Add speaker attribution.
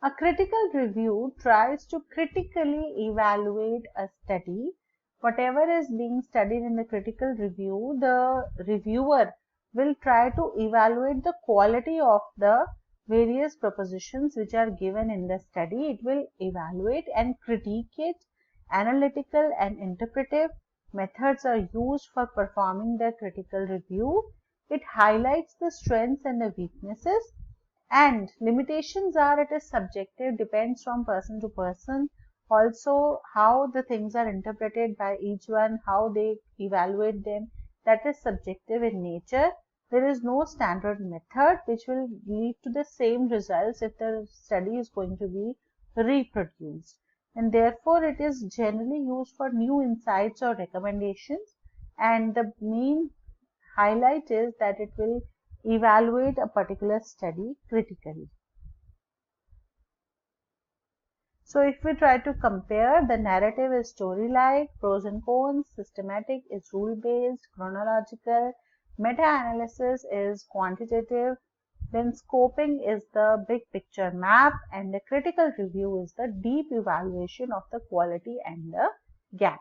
Speaker 1: A critical review tries to critically evaluate a study. Whatever is being studied in the critical review, the reviewer will try to evaluate the quality of the various propositions which are given in the study. It will evaluate and critique it. Analytical and interpretive methods are used for performing the critical review. It highlights the strengths and the weaknesses, and limitations are it is subjective, depends from person to person. Also, how the things are interpreted by each one, how they evaluate them, that is subjective in nature. There is no standard method which will lead to the same results if the study is going to be reproduced, and therefore it is generally used for new insights or recommendations, and the main highlight is that it will evaluate a particular study critically. So if we try to compare, the narrative is story-like, pros and cons, systematic is rule-based, chronological, meta-analysis is quantitative, then scoping is the big picture map, and the critical review is the deep evaluation of the quality and the gap.